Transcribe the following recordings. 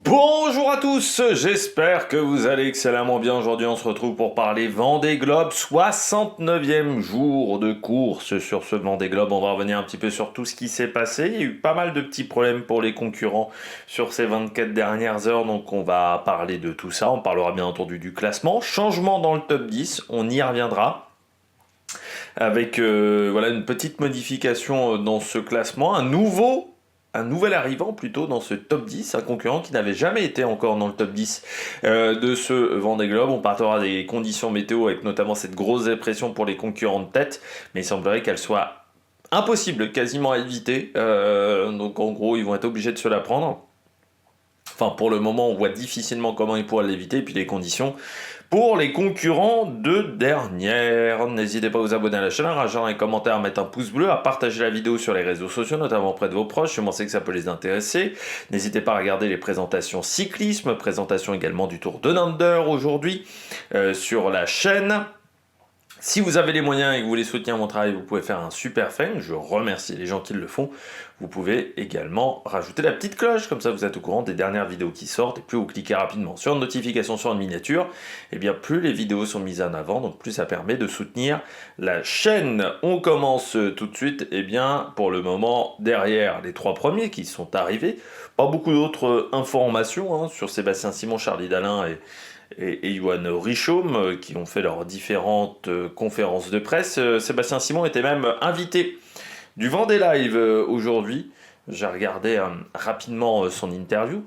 Bonjour à tous, j'espère que vous allez excellemment bien. Aujourd'hui on se retrouve pour parler Vendée Globe, 69e jour de course. Sur ce Vendée Globe, on va revenir un petit peu sur tout ce qui s'est passé. Il y a eu pas mal de petits problèmes pour les concurrents sur ces 24 dernières heures, donc on va parler de tout ça. On parlera bien entendu du classement, changement dans le top 10, on y reviendra. Avec voilà une petite modification dans ce classement, un nouvel arrivant plutôt dans ce top 10, un concurrent qui n'avait jamais été encore dans le top 10 de ce Vendée Globe. On partira des conditions météo avec notamment cette grosse dépression pour les concurrents de tête, mais il semblerait qu'elle soit impossible quasiment à éviter. Donc en gros, ils vont être obligés de se la prendre. Enfin, pour le moment, on voit difficilement comment ils pourraient l'éviter, et puis les conditions pour les concurrents de dernière. N'hésitez pas à vous abonner à la chaîne, à rajouter un commentaire, à mettre un pouce bleu, à partager la vidéo sur les réseaux sociaux, notamment auprès de vos proches, je pensez que ça peut les intéresser. N'hésitez pas à regarder les présentations cyclisme, présentation également du Tour de Under aujourd'hui sur la chaîne. Si vous avez les moyens et que vous voulez soutenir mon travail, vous pouvez faire un super fan. Je remercie les gens qui le font. Vous pouvez également rajouter la petite cloche, comme ça vous êtes au courant des dernières vidéos qui sortent. Et plus vous cliquez rapidement sur une notification, sur une miniature, et bien plus les vidéos sont mises en avant, donc plus ça permet de soutenir la chaîne. On commence tout de suite, et bien pour le moment, derrière les trois premiers qui sont arrivés, pas beaucoup d'autres informations sur Sébastien Simon, Charlie Dalin et Johan Richomme qui ont fait leurs différentes conférences de presse. Sébastien Simon était même invité du Vendée Live aujourd'hui. J'ai regardé rapidement son interview.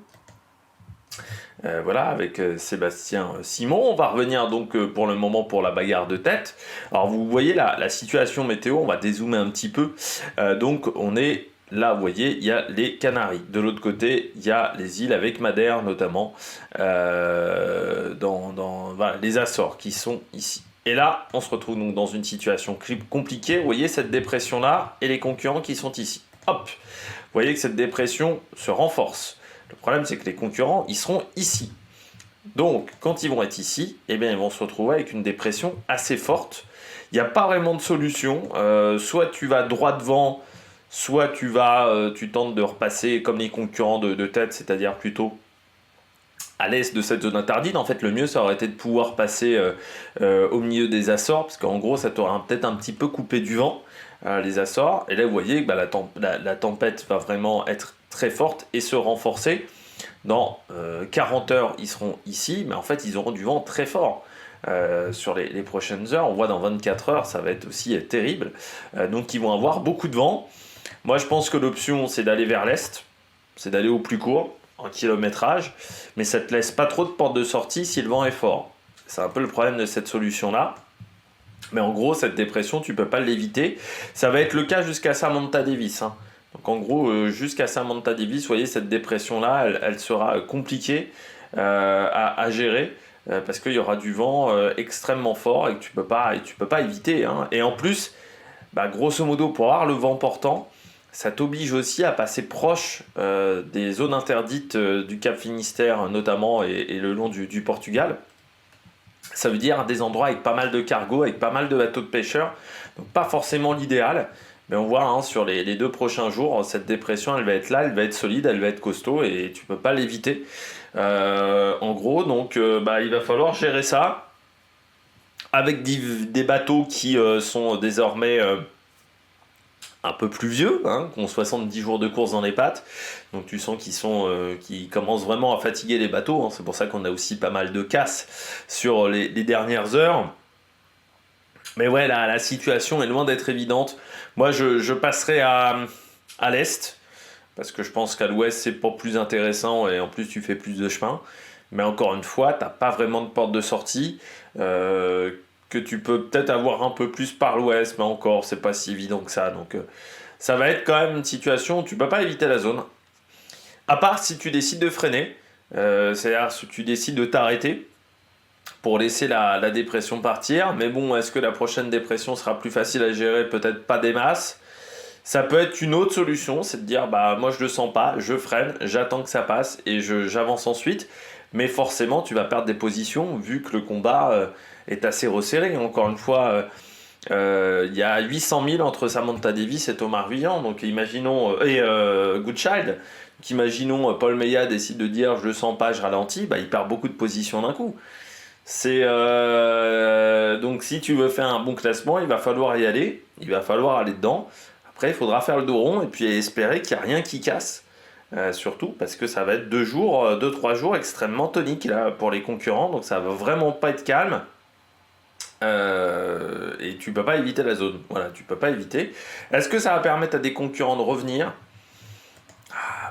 Voilà, avec Sébastien Simon. On va revenir donc pour le moment pour la bagarre de tête. Alors vous voyez la situation météo, on va dézoomer un petit peu. Donc on est là, vous voyez, il y a les Canaries. De l'autre côté, il y a les îles avec Madère, notamment, voilà, les Açores qui sont ici. Et là, on se retrouve donc dans une situation compliquée. Vous voyez cette dépression-là et les concurrents qui sont ici. Hop! Vous voyez que cette dépression se renforce. Le problème, c'est que les concurrents, ils seront ici. Donc, quand ils vont être ici, eh bien, ils vont se retrouver avec une dépression assez forte. Il n'y a pas vraiment de solution. Soit tu vas droit devant, soit tu tentes de repasser comme les concurrents de tête, c'est-à-dire plutôt à l'est de cette zone interdite. En fait, le mieux, ça aurait été de pouvoir passer au milieu des Açores, parce qu'en gros, ça t'aurait peut-être un petit peu coupé du vent, les Açores. Et là, vous voyez que la tempête va vraiment être très forte et se renforcer. Dans 40 heures, ils seront ici, mais en fait, ils auront du vent très fort. Sur les prochaines heures, on voit dans 24 heures, ça va être aussi terrible. Donc, ils vont avoir beaucoup de vent. Moi, je pense que l'option, c'est d'aller vers l'est, c'est d'aller au plus court, en kilométrage, mais ça ne te laisse pas trop de portes de sortie si le vent est fort. C'est un peu le problème de cette solution-là. Mais en gros, cette dépression, tu ne peux pas l'éviter. Ça va être le cas jusqu'à Samantha Davis. Donc en gros, jusqu'à Samantha Davis, vous voyez, cette dépression-là, elle sera compliquée à gérer. Parce qu'il y aura du vent extrêmement fort et que tu peux pas éviter. Et en plus, grosso modo, pour avoir le vent portant, ça t'oblige aussi à passer proche des zones interdites du Cap Finistère notamment et le long du Portugal. Ça veut dire des endroits avec pas mal de cargos, avec pas mal de bateaux de pêcheurs. Donc pas forcément l'idéal. Mais on voit sur les 2 prochains jours, cette dépression, elle va être là, elle va être solide, elle va être costaud et tu peux pas l'éviter. En gros, donc il va falloir gérer ça avec des bateaux qui sont désormais un peu plus vieux, qui ont 70 jours de course dans les pattes. Donc tu sens qu'ils commencent vraiment à fatiguer les bateaux. C'est pour ça qu'on a aussi pas mal de casses sur les dernières heures. Mais ouais, la situation est loin d'être évidente. Moi, je passerai à l'est, parce que je pense qu'à l'ouest, c'est pas plus intéressant, et en plus, tu fais plus de chemin. Mais encore une fois, t'as pas vraiment de porte de sortie, que tu peux peut-être avoir un peu plus par l'ouest, mais encore, c'est pas si évident que ça. Donc, ça va être quand même une situation où tu peux pas éviter la zone. À part si tu décides de freiner, c'est-à-dire si tu décides de t'arrêter, pour laisser la dépression partir. Mais bon, est-ce que la prochaine dépression sera plus facile à gérer? Peut-être pas des masses. Ça peut être une autre solution, c'est de dire moi je le sens pas, je freine, j'attends que ça passe et j'avance ensuite. Mais forcément, tu vas perdre des positions vu que le combat est assez resserré. Encore une fois, il y a 800 000 entre Samantha Davis et Thomas Ruyant, donc imaginons, et Goodchild. qu'imaginons Paul Meillat décide de dire je le sens pas, je ralentis, bah, il perd beaucoup de positions d'un coup. Donc si tu veux faire un bon classement, il va falloir y aller, il va falloir aller dedans. Après, il faudra faire le dos rond et puis espérer qu'il n'y a rien qui casse. Surtout parce que ça va être 2-3 jours extrêmement toniques là, pour les concurrents, donc ça va vraiment pas être calme. Et tu peux pas éviter la zone. Voilà, tu peux pas éviter. Est-ce que ça va permettre à des concurrents de revenir?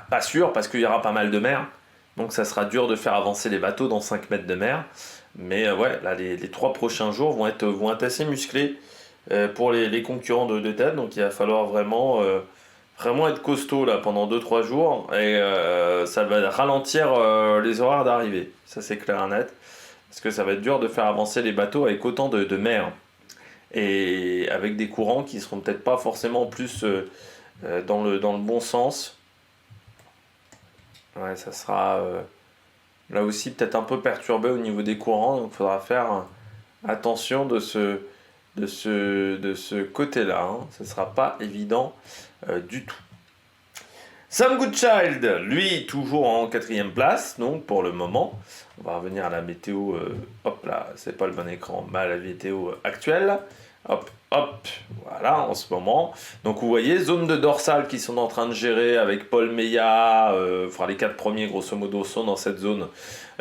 Pas sûr, parce qu'il y aura pas mal de mer. Donc ça sera dur de faire avancer les bateaux dans 5 mètres de mer. Mais ouais, là, les 3 prochains jours vont être assez musclés pour les concurrents de tête. Donc il va falloir vraiment être costaud là, pendant 2-3 jours. Et ça va ralentir les horaires d'arrivée. Ça, c'est clair et net. Parce que ça va être dur de faire avancer les bateaux avec autant de mer. Et avec des courants qui seront peut-être pas forcément plus dans le bon sens. Ouais, ça sera là aussi peut-être un peu perturbé au niveau des courants, donc il faudra faire attention de ce côté-là. Hein. Ce ne sera pas évident du tout. Sam Goodchild, lui, toujours en 4e place, donc pour le moment. On va revenir à la météo. Hop là, c'est pas le bon écran, mais à la météo actuelle. Hop, hop, voilà, en ce moment. Donc vous voyez, zone de dorsale qui sont en train de gérer avec Paul Meillat. Enfin, les 4 premiers, grosso modo, sont dans cette zone.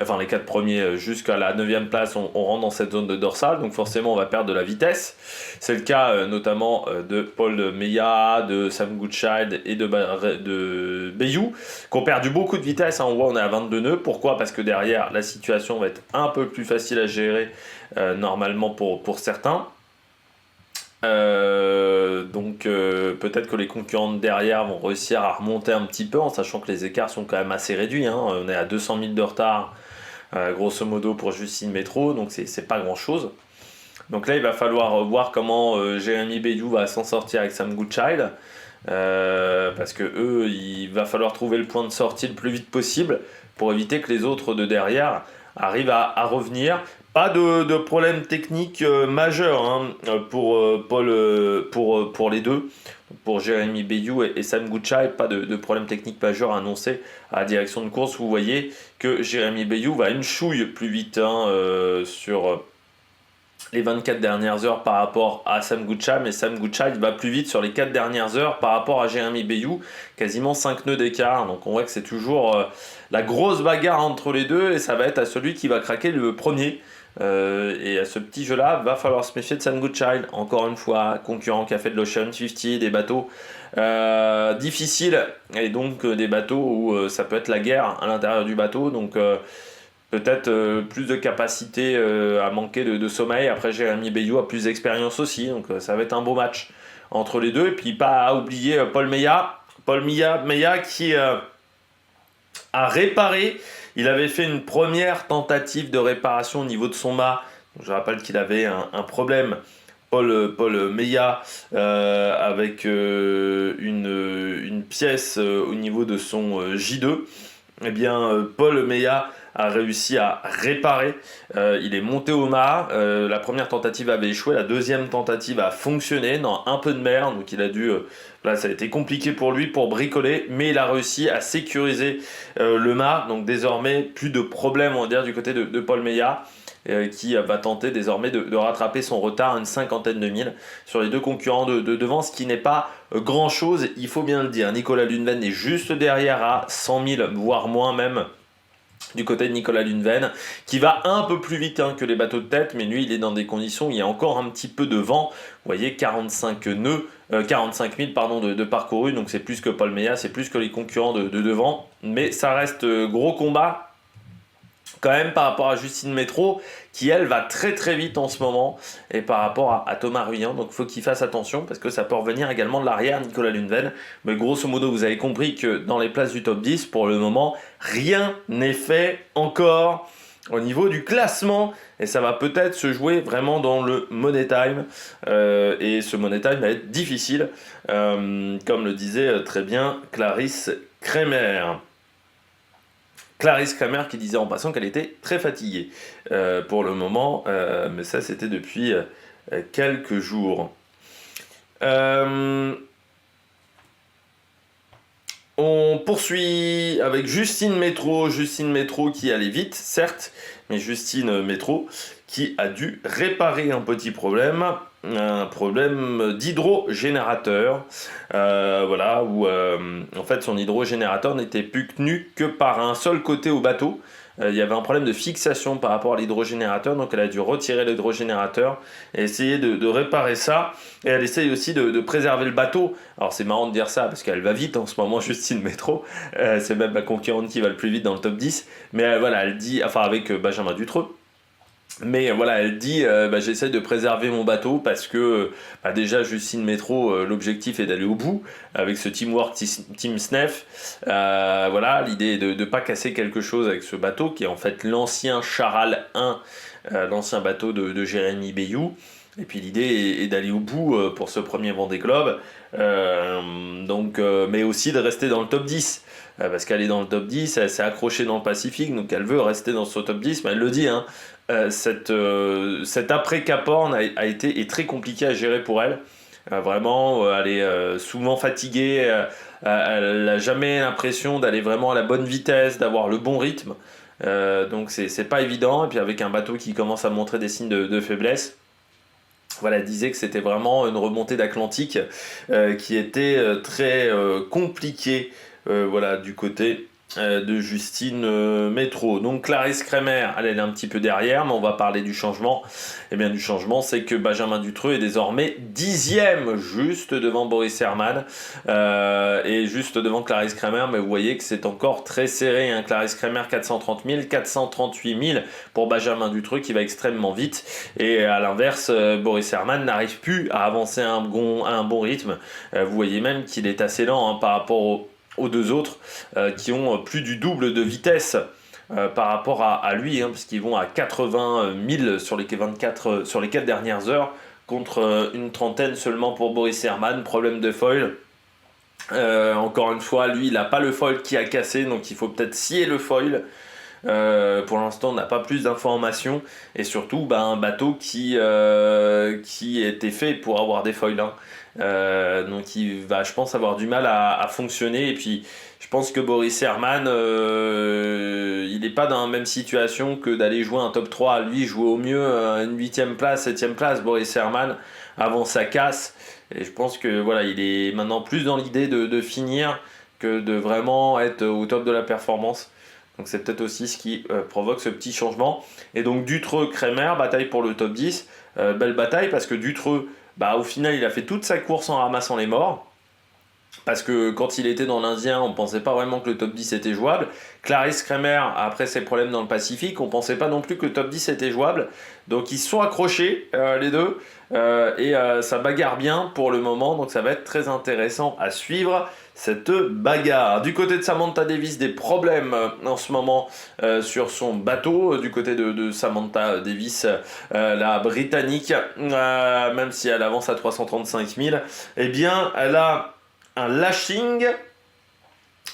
Enfin, les 4 premiers jusqu'à la 9e place, on rentre dans cette zone de dorsale. Donc forcément, on va perdre de la vitesse. C'est le cas notamment de Paul Meillat, de Sam Goodchild et de Bayou, qui ont perdu beaucoup de vitesse. Hein. On voit, on est à 22 nœuds. Pourquoi? Parce que derrière, la situation va être un peu plus facile à gérer normalement pour certains. Donc peut-être que les concurrents de derrière vont réussir à remonter un petit peu en sachant que les écarts sont quand même assez réduits. Hein. On est à 200 000 de retard grosso modo pour Justine Métro, donc c'est pas grand chose. Donc là il va falloir voir comment Jérémy Bayou va s'en sortir avec Sam Goodchild, parce que eux il va falloir trouver le point de sortie le plus vite possible pour éviter que les autres de derrière arrivent à revenir. Pas de problème technique majeur hein, pour les deux, pour Jérémy Bayou et Sam Goodchild, pas de problème technique majeur annoncé à la direction de course. Vous voyez que Jérémy Bayou va une chouille plus vite hein, sur les 24 dernières heures par rapport à Sam Goodchild, mais Sam Goodchild va plus vite sur les 4 dernières heures par rapport à Jérémy Bayou, quasiment 5 nœuds d'écart. Donc on voit que c'est toujours la grosse bagarre entre les deux et ça va être à celui qui va craquer le premier. Et à ce petit jeu-là, va falloir se méfier de Sam Goodchild. Encore une fois, concurrent qui a fait de l'Ocean 50, des bateaux difficiles et donc des bateaux où ça peut être la guerre à l'intérieur du bateau. Donc peut-être plus de capacité à manquer de sommeil. Après, Jérémy Bayou a plus d'expérience aussi, donc ça va être un beau match entre les deux. Et puis pas à oublier Paul Meillat qui a réparé. Il avait fait une première tentative de réparation au niveau de son mât. Je rappelle qu'il avait un problème, Paul Meillat, avec une pièce au niveau de son J2. Eh bien, Paul Meillat a réussi à réparer. Il est monté au mât. La première tentative avait échoué. La deuxième tentative a fonctionné dans un peu de mer. Donc il a dû... Là, ça a été compliqué pour lui pour bricoler. Mais il a réussi à sécuriser le mât. Donc désormais, plus de problème, on va dire, du côté de Paul Meillat. Qui va tenter désormais de rattraper son retard, une 50aine de milles, sur les deux concurrents de devant, ce qui n'est pas grand chose, il faut bien le dire. Nicolas Luneven est juste derrière à 100 000, voire moins même, du côté de Nicolas Luneven, qui va un peu plus vite hein, que les bateaux de tête, mais lui il est dans des conditions où il y a encore un petit peu de vent. Vous voyez, 45 000 de parcouru, donc c'est plus que Paul Meillat, c'est plus que les concurrents de devant, mais ça reste gros combat quand même par rapport à Justine Métro qui elle va très très vite en ce moment et par rapport à Thomas Ruyant, donc il faut qu'il fasse attention parce que ça peut revenir également de l'arrière Nicolas Luneven, mais grosso modo vous avez compris que dans les places du top 10 pour le moment rien n'est fait encore au niveau du classement et ça va peut-être se jouer vraiment dans le Money Time et ce Money Time va être difficile comme le disait très bien Clarisse Kremer. Clarisse Kremer qui disait en passant qu'elle était très fatiguée pour le moment, mais ça c'était depuis quelques jours. On poursuit avec Justine Métro. Justine Métro qui allait vite, certes, mais Justine Métro qui a dû réparer un petit problème. Un problème d'hydrogénérateur, voilà, où en fait son hydrogénérateur n'était plus tenu que par un seul côté au bateau. Il y avait un problème de fixation par rapport à l'hydrogénérateur, donc elle a dû retirer l'hydrogénérateur et essayer de réparer ça. Et elle essaye aussi de préserver le bateau. Alors c'est marrant de dire ça parce qu'elle va vite en ce moment, Justine Métro. C'est même ma concurrente qui va le plus vite dans le top 10. Mais voilà, elle dit, enfin avec Benjamin Dutreux. Mais voilà, elle dit j'essaie de préserver mon bateau parce que déjà Justine Métro, l'objectif est d'aller au bout avec ce teamwork Team Snef. Voilà, l'idée est de ne pas casser quelque chose avec ce bateau qui est en fait l'ancien Charal 1, l'ancien bateau de Jérémy Bayou. Et puis l'idée est d'aller au bout pour ce premier Vendée Globe, mais aussi de rester dans le top 10. Parce qu'elle est dans le top 10, elle s'est accrochée dans le Pacifique, donc elle veut rester dans ce top 10, mais elle le dit, hein, cet après Cap Horn est très compliqué à gérer pour elle. Vraiment, elle est souvent fatiguée, elle n'a jamais l'impression d'aller vraiment à la bonne vitesse, d'avoir le bon rythme. Donc c'est pas évident, et puis avec un bateau qui commence à montrer des signes de faiblesse. Voilà, elle disait que c'était vraiment une remontée d'Atlantique qui était très compliquée voilà, du côté de Justine Métro. Donc Clarisse Kremer, elle est un petit peu derrière, mais on va parler du changement. Et bien du changement, c'est que Benjamin Dutreux est désormais 10e, juste devant Boris Herrmann et juste devant Clarisse Kremer. Mais vous voyez que c'est encore très serré, hein. Clarisse Kremer 430 000, 438 000 pour Benjamin Dutreux qui va extrêmement vite. Et à l'inverse, Boris Herrmann n'arrive plus à avancer à un bon rythme. Vous voyez même qu'il est assez lent, hein, par rapport aux deux autres qui ont plus du double de vitesse par rapport à lui, hein, parce qu'ils vont à 80 000 sur les 4 dernières heures contre une trentaine seulement pour Boris Herrmann. Problème de foil. Encore une fois, lui, il n'a pas le foil qui a cassé, donc il faut peut-être scier le foil. Pour l'instant, on n'a pas plus d'informations et surtout un bateau qui était fait pour avoir des foils, hein. Donc il va, je pense, avoir du mal à fonctionner. Et puis je pense que Boris Herrmann il n'est pas dans la même situation que d'aller jouer un top 3. Lui jouer au mieux une 8e place, 7e place, Boris Herrmann, avant sa casse. Et je pense que voilà, il est maintenant plus dans l'idée de finir que de vraiment être au top de la performance. Donc c'est peut-être aussi ce qui provoque ce petit changement. Et donc Dutreux-Kremer, bataille pour le top 10. Belle bataille parce que Dutreux, au final, il a fait toute sa course en ramassant les morts. Parce que quand il était dans l'Indien, on ne pensait pas vraiment que le top 10 était jouable. Clarisse Kremer, après ses problèmes dans le Pacifique, on ne pensait pas non plus que le top 10 était jouable. Donc ils se sont accrochés, les deux. Et ça bagarre bien pour le moment. Donc ça va être très intéressant à suivre cette bagarre. Du côté de Samantha Davis, des problèmes en ce moment sur son bateau. Du côté de Samantha Davis, la Britannique, même si elle avance à 335 000, eh bien elle a un lashing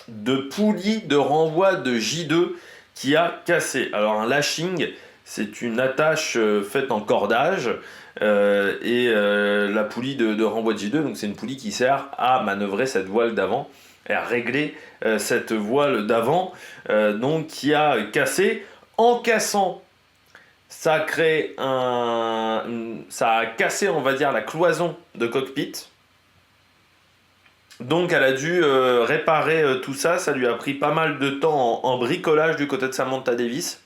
de poulie de renvoi de J2 qui a cassé. Alors un lashing, c'est une attache faite en cordage la poulie de renvoi de J2, donc c'est une poulie qui sert à manœuvrer cette voile d'avant et à régler cette voile d'avant donc qui a cassé. En cassant, ça a cassé, on va dire, la cloison de cockpit. Donc elle a dû réparer tout ça. Ça lui a pris pas mal de temps en bricolage du côté de Samantha Davis,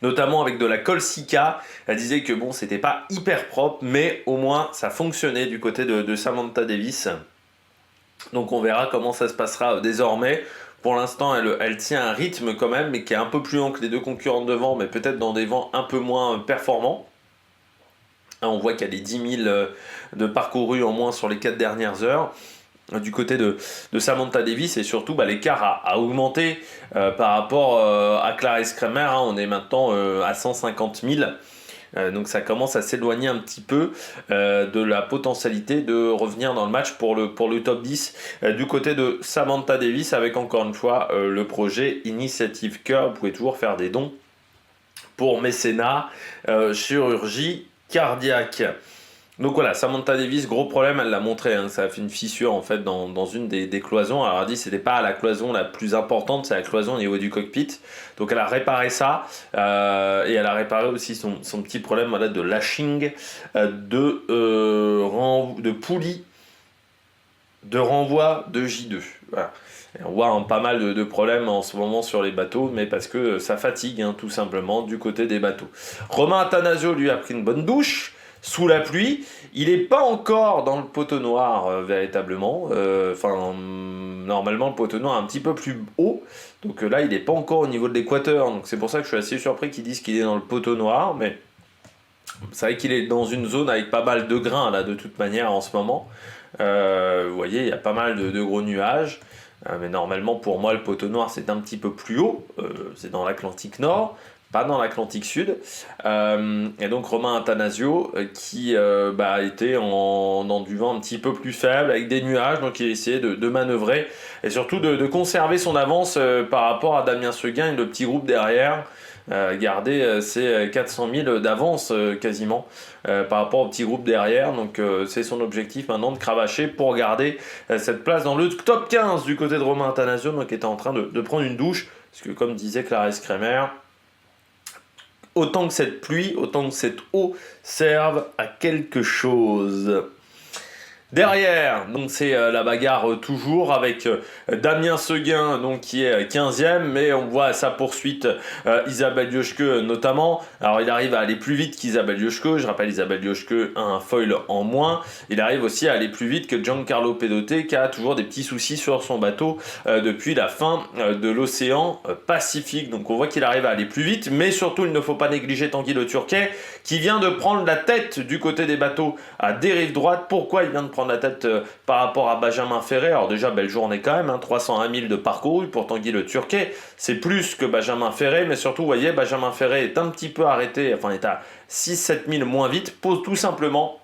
notamment avec de la colle Sika. Elle disait que bon, c'était pas hyper propre, mais au moins ça fonctionnait du côté de Samantha Davis. Donc on verra comment ça se passera désormais. Pour l'instant, elle tient un rythme quand même, mais qui est un peu plus lent que les deux concurrents devant, mais peut-être dans des vents un peu moins performants. On voit qu'il y a les 10 000 de parcourus en moins sur les 4 dernières heures. Du côté de Samantha Davis, et surtout l'écart a augmenté par rapport à Clarisse Kremer, hein. On est maintenant à 150 000. Donc ça commence à s'éloigner un petit peu de la potentialité de revenir dans le match pour le top 10 du côté de Samantha Davis, avec encore une fois le projet Initiative Cœur. Vous pouvez toujours faire des dons pour mécénat, chirurgie cardiaque. Donc voilà, Samantha Davis, gros problème, elle l'a montré, hein, ça a fait une fissure en fait dans une des cloisons. Alors elle a dit que c'était pas la cloison la plus importante, c'est la cloison au niveau du cockpit. Donc elle a réparé ça et elle a réparé aussi son petit problème voilà, de lashing, de poulie de renvoi de J2. Voilà. Et on voit pas mal de problèmes en ce moment sur les bateaux, mais parce que ça fatigue hein, tout simplement du côté des bateaux. Romain Attanasio lui a pris une bonne douche sous la pluie. Il n'est pas encore dans le poteau noir véritablement. Normalement le poteau noir est un petit peu plus haut. Donc là il n'est pas encore au niveau de l'équateur. Donc c'est pour ça que je suis assez surpris qu'ils disent qu'il est dans le poteau noir. Mais c'est vrai qu'il est dans une zone avec pas mal de grains là de toute manière en ce moment. Vous voyez, il y a pas mal de gros nuages. Mais normalement, pour moi, le poteau noir, c'est un petit peu plus haut. C'est dans l'Atlantique Nord, pas dans l'Atlantique Sud. Et donc, Romain Attanasio, qui était dans du vent un petit peu plus faible, avec des nuages. Donc, il a essayé de manœuvrer et surtout de conserver son avance par rapport à Damien Seguin et le petit groupe derrière. Garder ses 400 000 d'avance quasiment par rapport au petit groupe derrière. Donc c'est son objectif maintenant de cravacher pour garder cette place dans le top 15 du côté de Romain Attanasio, donc il était en train de prendre une douche. Parce que comme disait Clarisse Kremer, autant que cette pluie, autant que cette eau serve à quelque chose. Derrière, donc c'est la bagarre toujours avec Damien Seguin donc qui est 15e, mais on voit à sa poursuite Isabelle Yoshke notamment. Alors il arrive à aller plus vite qu'Isabelle Yoshke. Je rappelle, Isabelle Yoshke a un foil en moins. Il arrive aussi à aller plus vite que Giancarlo Pedote qui a toujours des petits soucis sur son bateau depuis la fin de l'océan Pacifique. Donc on voit qu'il arrive à aller plus vite, mais surtout il ne faut pas négliger Tanguy Le Turquet qui vient de prendre la tête du côté des bateaux à dérive droite. Pourquoi il vient de prendre la tête par rapport à Benjamin Ferré? Alors déjà, belle journée quand même, hein, 301 000 de parcouru pour Tanguy Le Turquet. C'est plus que Benjamin Ferré, mais surtout, vous voyez, Benjamin Ferré est un petit peu arrêté, enfin, il est à 6-7 000 moins vite, tout simplement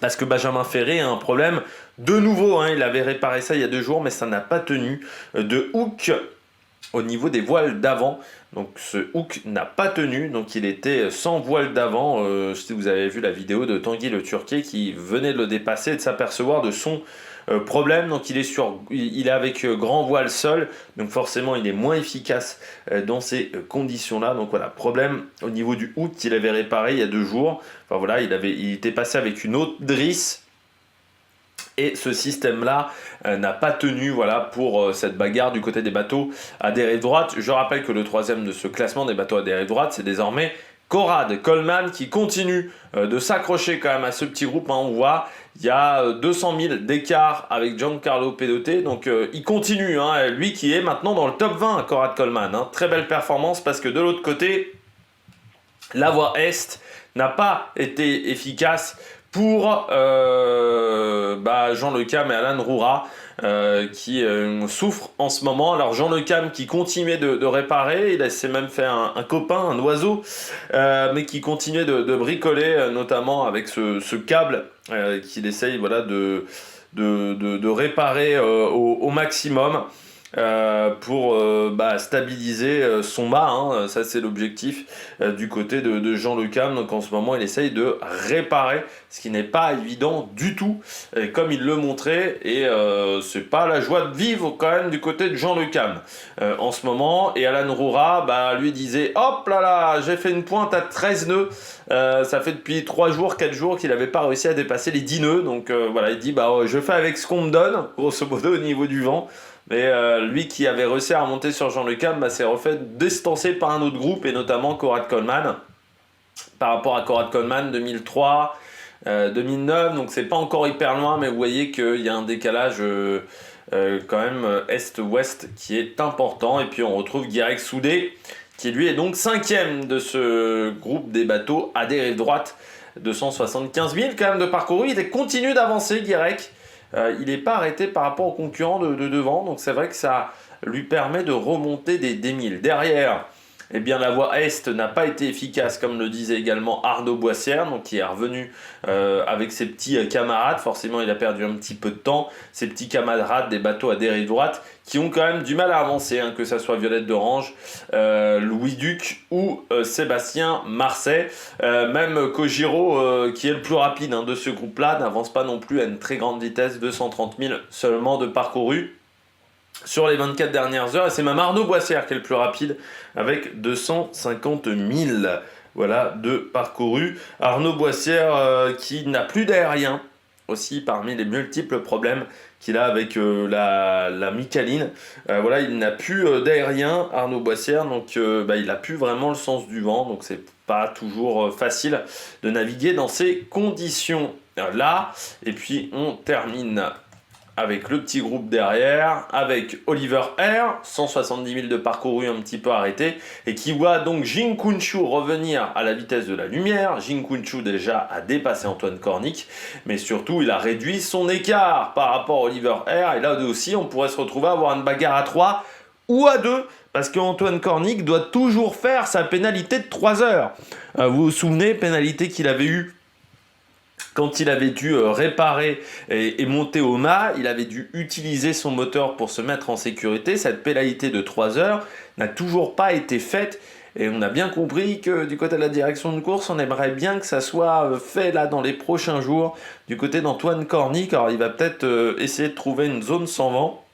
parce que Benjamin Ferré a un problème de nouveau. Hein, il avait réparé ça il y a 2 jours, mais ça n'a pas tenu de hook au niveau des voiles d'avant. Donc ce hook n'a pas tenu, donc il était sans voile d'avant. Si vous avez vu la vidéo de Tanguy Le Turquet qui venait de le dépasser et de s'apercevoir de son problème. Donc il est avec grand voile seul, donc forcément il est moins efficace dans ces conditions-là. Donc voilà, problème au niveau du hook qu'il avait réparé il y a 2 jours. Enfin voilà, il était passé avec une autre drisse. Et ce système-là n'a pas tenu voilà, pour cette bagarre du côté des bateaux à dérive droite. Je rappelle que le 3e de ce classement des bateaux à dérive droite, c'est désormais Corrad Coleman qui continue de s'accrocher quand même à ce petit groupe. Hein. On voit, il y a 200 000 d'écart avec Giancarlo Pedote. Donc il continue, hein, lui qui est maintenant dans le top 20, Corrad Coleman. Hein. Très belle performance parce que de l'autre côté, la voie Est n'a pas été efficace pour Jean Le Cam et Alan Roura qui souffrent en ce moment. Alors Jean Le Cam qui continuait de réparer, il s'est même fait un copain, un oiseau, mais qui continuait de bricoler, notamment avec ce câble qu'il essaye voilà, de réparer au maximum. Pour stabiliser son mât, hein. Ça c'est l'objectif du côté de Jean Le Cam. Donc en ce moment il essaye de réparer, ce qui n'est pas évident du tout, comme il le montrait, et c'est pas la joie de vivre quand même du côté de Jean Le Cam en ce moment. Et Alan Roura lui disait hop là, j'ai fait une pointe à 13 nœuds, ça fait depuis 3 jours, 4 jours qu'il n'avait pas réussi à dépasser les 10 nœuds. Donc voilà, il dit je fais avec ce qu'on me donne, grosso modo au niveau du vent. Mais lui qui avait réussi à remonter sur Jean Le Cam s'est refait distancer par un autre groupe, et notamment Corrad Coleman. Par rapport à Corrad Coleman 2003, 2009, donc c'est pas encore hyper loin, mais vous voyez qu'il y a un décalage quand même est-ouest qui est important. Et puis on retrouve Guirec Soudé qui lui est donc 5e de ce groupe des bateaux à dérive droite, 275 000 quand même de parcouru. Il continue d'avancer, Guirec. Il n'est pas arrêté par rapport aux concurrents de devant, donc c'est vrai que ça lui permet de remonter des 1000. Derrière, Eh bien, la voie Est n'a pas été efficace, comme le disait également Arnaud Boissière, donc qui est revenu avec ses petits camarades. Forcément, il a perdu un petit peu de temps. Ses petits camarades des bateaux à dérive droite qui ont quand même du mal à avancer, hein, que ça soit Violette d'Orange, Louis Duc ou Sébastien Marseille. Même Kojiro, qui est le plus rapide de ce groupe-là, n'avance pas non plus à une très grande vitesse, 230 000 seulement de parcouru sur les 24 dernières heures, et c'est même Arnaud Boissière qui est le plus rapide avec 250 000 voilà, de parcouru. Arnaud Boissière qui n'a plus d'aérien aussi parmi les multiples problèmes qu'il a avec la Micaline. Voilà, il n'a plus d'aérien, Arnaud Boissière, donc il n'a plus vraiment le sens du vent, donc c'est pas toujours facile de naviguer dans ces conditions là. Et puis on termine avec le petit groupe derrière, avec Oliver Air, 170 000 de parcouru un petit peu arrêté, et qui voit donc Jin Kunshu revenir à la vitesse de la lumière. Jin Kunshu déjà a dépassé Antoine Cornic, mais surtout il a réduit son écart par rapport à Oliver Air, et là aussi on pourrait se retrouver à avoir une bagarre à 3 ou à 2, parce qu'Antoine Cornic doit toujours faire sa pénalité de 3 heures. Vous vous souvenez, pénalité qu'il avait eue quand il avait dû réparer et monter au mât, il avait dû utiliser son moteur pour se mettre en sécurité. Cette pénalité de 3 heures n'a toujours pas été faite. Et on a bien compris que du côté de la direction de course, on aimerait bien que ça soit fait là dans les prochains jours. Du côté d'Antoine Cornic, alors il va peut-être essayer de trouver une zone sans vent,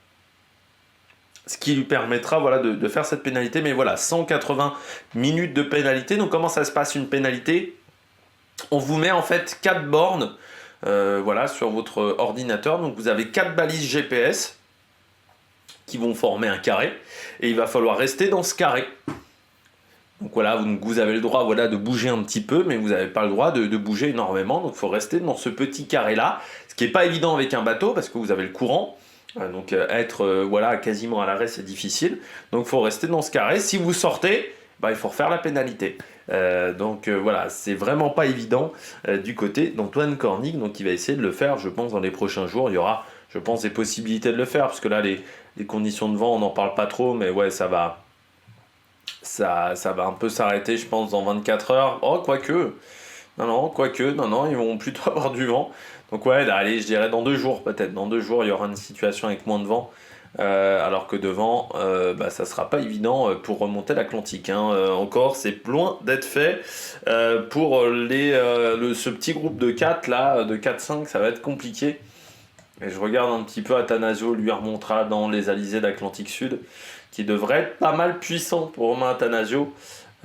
ce qui lui permettra voilà, de faire cette pénalité. Mais voilà, 180 minutes de pénalité. Donc comment ça se passe une pénalité ? On vous met en fait 4 bornes voilà, sur votre ordinateur. Donc vous avez 4 balises GPS qui vont former un carré. Et il va falloir rester dans ce carré. Donc voilà, vous avez le droit voilà, de bouger un petit peu, mais vous n'avez pas le droit de bouger énormément. Donc il faut rester dans ce petit carré-là. Ce qui n'est pas évident avec un bateau parce que vous avez le courant. Donc être voilà, quasiment à l'arrêt, c'est difficile. Donc il faut rester dans ce carré. Si vous sortez, il faut refaire la pénalité. Voilà, c'est vraiment pas évident du côté d'Antoine Cornic, donc il va essayer de le faire, je pense, dans les prochains jours. Il y aura, je pense, des possibilités de le faire, parce que là, les conditions de vent, on n'en parle pas trop, mais ouais, ça va un peu s'arrêter, je pense, dans 24 heures. Oh, quoique, non, ils vont plutôt avoir du vent. Donc ouais, là, allez, je dirais dans 2 jours, peut-être. Dans 2 jours, il y aura une situation avec moins de vent. Alors que devant, ça sera pas évident pour remonter l'Atlantique. Encore, c'est loin d'être fait. Pour ce petit groupe de 4 là, de 4-5, ça va être compliqué. Et je regarde un petit peu Attanasio, lui remontera dans les alizés d'Atlantique Sud, qui devrait être pas mal puissant pour Romain Attanasio.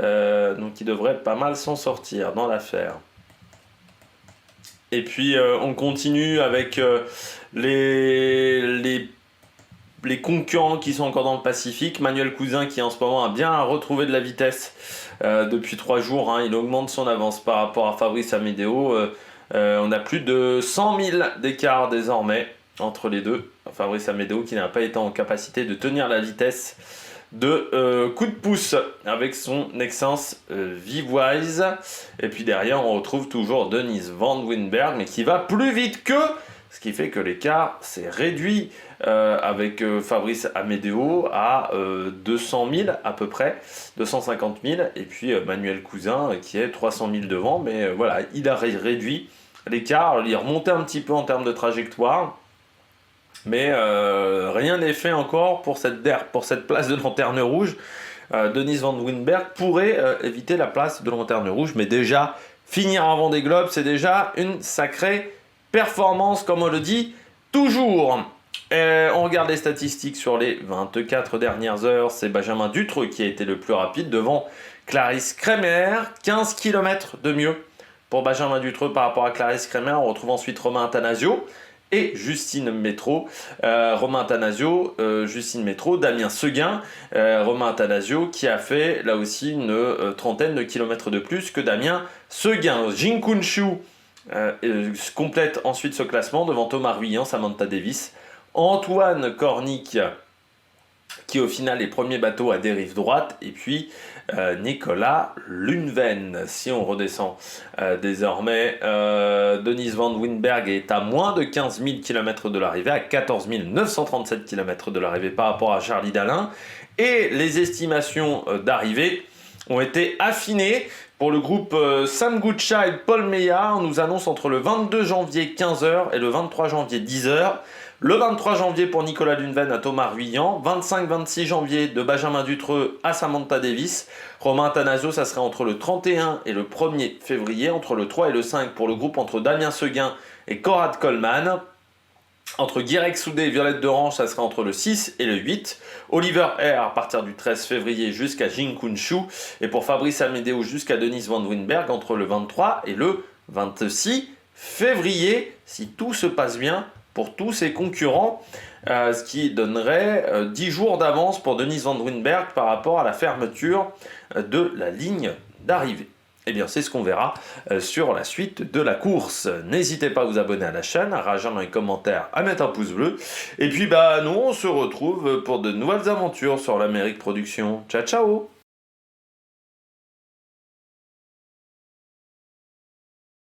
Donc il devrait pas mal s'en sortir dans l'affaire. Et puis on continue avec les concurrents qui sont encore dans le Pacifique. Manuel Cousin qui en ce moment a bien retrouvé de la vitesse depuis 3 jours. Il augmente son avance par rapport à Fabrice Amédéo. On a plus de 100 000 d'écart désormais entre les deux. Fabrice Amédéo qui n'a pas été en capacité de tenir la vitesse de coup de pouce avec son Nexans Vivwise. Et puis derrière on retrouve toujours Denise Van Winberg, mais qui va plus vite qu'eux, ce qui fait que l'écart s'est réduit avec Fabrice Amédéo à 200 000 à peu près, 250 000, et puis Manuel Cousin qui est 300 000 devant, mais voilà, il a réduit l'écart, il est remonté un petit peu en termes de trajectoire, mais rien n'est fait encore pour cette place de lanterne rouge. Denise Van Winberg pourrait éviter la place de lanterne rouge, mais déjà finir en Vendée Globe, c'est déjà une sacrée performance, comme on le dit toujours. On regarde les statistiques sur les 24 dernières heures. C'est Benjamin Dutreux qui a été le plus rapide devant Clarisse Kremer. 15 km de mieux pour Benjamin Dutreux par rapport à Clarisse Kremer. On retrouve ensuite Romain Attanasio et Justine Métro. Romain Attanasio, Justine Métro, Damien Seguin. Romain Attanasio qui a fait là aussi une trentaine de kilomètres de plus que Damien Seguin. Jin Kunshu complète ensuite ce classement devant Thomas Ruyant, Samantha Davis, Antoine Cornic qui au final est premier bateau à dérive droite, et puis Nicolas Lunven. Si on redescend désormais, Denise Van Winberg est à moins de 15 000 km de l'arrivée, à 14 937 km de l'arrivée par rapport à Charlie Dalin, et les estimations d'arrivée ont été affinés. Pour le groupe Sam Goodchild, Paul Meillard, on nous annonce entre le 22 janvier 15h et le 23 janvier 10h. Le 23 janvier pour Nicolas Luneven à Thomas Ruyant, 25-26 janvier de Benjamin Dutreux à Samantha Davis, Romain Attanasio, ça serait entre le 31 et le 1er février, entre le 3 et le 5 pour le groupe entre Damien Seguin et Conrad Coleman, entre Guirec Soudé et Violette d'Orange, ça serait entre le 6 et le 8, Oliver Air à partir du 13 février jusqu'à Jing Kunshu, et pour Fabrice Amédéo jusqu'à Denise Van Winberg entre le 23 et le 26 février, si tout se passe bien pour tous ses concurrents, ce qui donnerait 10 jours d'avance pour Denise Van Winberg par rapport à la fermeture de la ligne d'arrivée. Eh bien, c'est ce qu'on verra sur la suite de la course. N'hésitez pas à vous abonner à la chaîne, à réagir dans les commentaires, à mettre un pouce bleu. Et puis, nous, on se retrouve pour de nouvelles aventures sur l'Amérique Production. Ciao, ciao!